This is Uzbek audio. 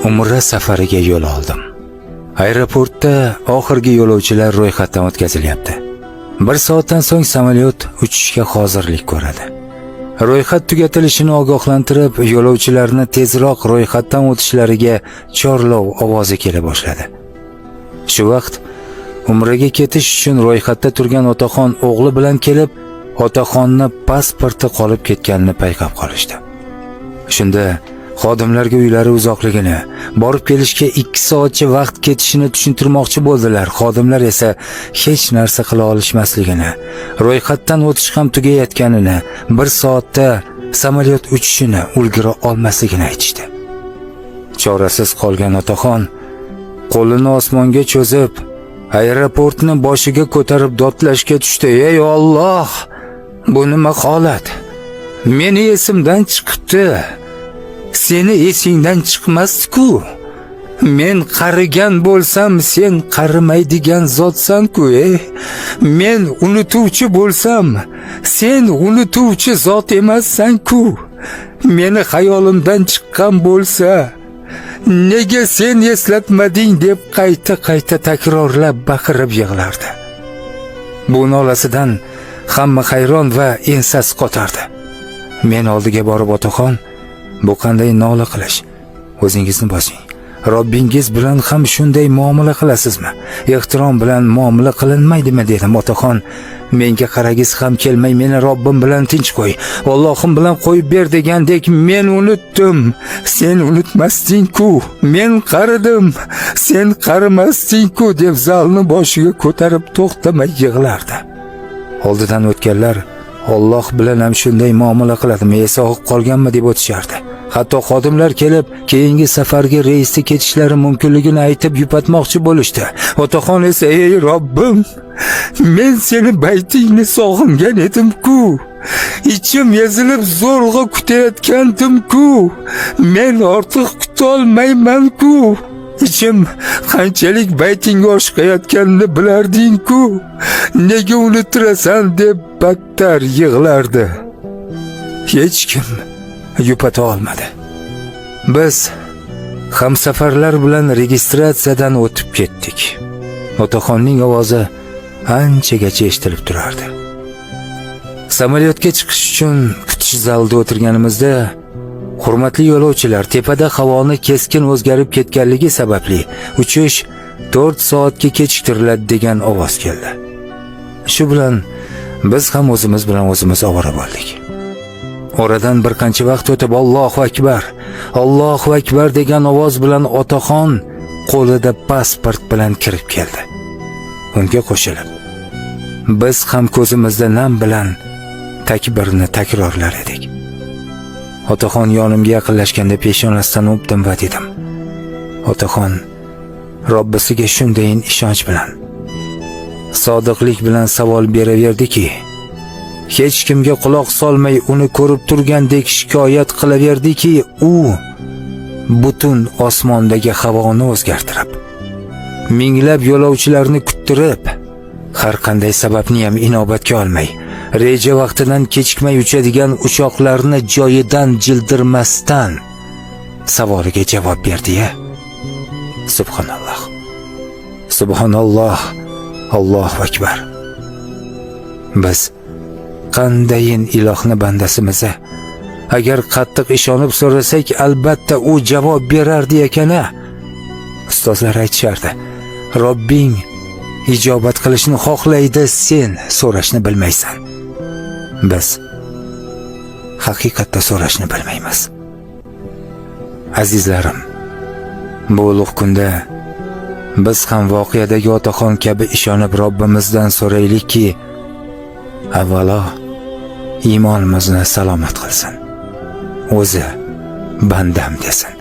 Umra safariga yo'l oldim. Aeroportda oxirgi yo'lovchilar ro'yxatdan o'tkazilyapti. 1 soatdan so'ng samolyot uchishga hozirlik ko'radi. Ro'yxat tugatilishini ogohlantirib, yo'lovchilarni tezroq ro'yxatdan o'tishlariga chorlov ovozi kela boshladi. Shu vaqt Umraga ketish uchun ro'yxatda turgan otaxon o'g'li bilan kelib, otaxonni pasporti qolib ketganini payqab qolishdi. Shunda xodimlarga uylari uzoqligini, borib kelishga 2 soatcha vaqt ketishini tushuntirmoqchi bo'ldilar. Xodimlar esa hech narsa qila olishmasligini, ro'yxatdan o'tish ham tugayotganini, 1 soatda samolyot uchishini ulgura olmasligini aytishdi. Chorasiz qolgan otaxon qo'lini osmonga cho'zib, aeroportni boshiga ko'tarib dodlashga tushdi. Ey Alloh, bu nima holat? Meni esimdan chiqibdi. Seni esingdan chiqmas-ku. Men qarigan bo'lsam, sen qarimaydigan zotsan-ku. Men unutuvchi bo'lsam, sen unutuvchi zot emassan-ku. Meni xayolimdan chiqqan bo'lsa, nega sen eslatmading deb qayta takrorlab baqirib yig'lardi. Bu nolasidan hamma hayron va ensasi qotardi. Men oldiga borib, otaxon, bu qanday nola qilish? O'zingizni bosing. Robbingiz bilan ham shunday muomala qilasizmi? Ehtirom bilan muomala qilinmaydimi dedim. Otaxon menga qaragiz ham kelmay, meni Robbim bilan tinch qo'y, Allohim bilan qo'yib ber degandek, men unutdim. Sen unutmasding-ku. Men qaridim. Sen qarimasding-ku deb zalni boshiga ko'tarib to'xtamay yig'lardi. Oldidan o'tganlar Alloh bilan ham shunday muomala qiladimi, esoq qolganmi deb o'tishardi. Hatto xodimlar kelib, keyingi safarga reysda ketishlari mumkinligini aytib yupatmoqchi bo'lishdi. Otaxon esa, ey Robbim, men seni baytingni sog'ingan edim-ku. Ichim ezilib zo'rg'a kutayotgandim-ku. Men ortiq kutolmayman-ku. Ichim qanchalik baytingga oshiqayotganini bilarding-ku. Nega unuttirasan deb battar yig'lardi. Hech kim yupata olmadi. Biz hamsafarlar bilan registratsiyadan o'tib ketdik. Otaxonning ovozi anchagacha eshitilib turardi. Samolyotga chiqish uchun kutish zalida o'tirganimizda, hurmatli yo'lovchilar, tepada havoni keskin o'zgarib ketganligi sababli uchish 4 soatga kechiktiriladi degan ovoz keldi. Shu bilan biz ham o'zimiz bilan o'zimiz ovora bo'ldik. Oradan bir qancha vaqt o'tib, Allohu akbar, Allohu akbar degan ovoz bilan otaxon qo'lida pasport bilan kirib keldi. Unga qo'shilib, biz ham ko'zimizda nam bilan takbirni takrorlar edik. Otaxon yonimga yaqinlashganda peshonasidan o'pdim va dedim: Otaxon Robbisiga shundayin ishonch bilan, sodiqlik bilan savol beraverdiki, hech kimga quloq solmay uni ko'rib turgandek shikoyat qilaverdiki, u butun osmondagi havoni o'zgartirib, minglab yo'lovchilarni kuttirib, har qanday sababni ham inobatga olmay, reja vaqtidan kechikmay uchadigan uchoqlarni joyidan jildirmasdan savoliga javob berdi-ya. Subhanalloh. Subhanalloh. Allohu akbar. Biz qandayin ilohni bandasimiz. Agar qattiq ishonib so'rasak, albatta u javob berardi ekan-a. Ustozlar aytishardi, Robbing ijobat qilishni xohlaydi, sen so'rashni bilmaysan. Biz haqiqatda so'rashni bilmaymiz. Azizlarim, bu ulug' kunda biz ham voqeadagi otaxon kabi ishonib Robbimizdan so'raylikki, avvalo iymonimizni salomat qilsin. O'zi bandam desin.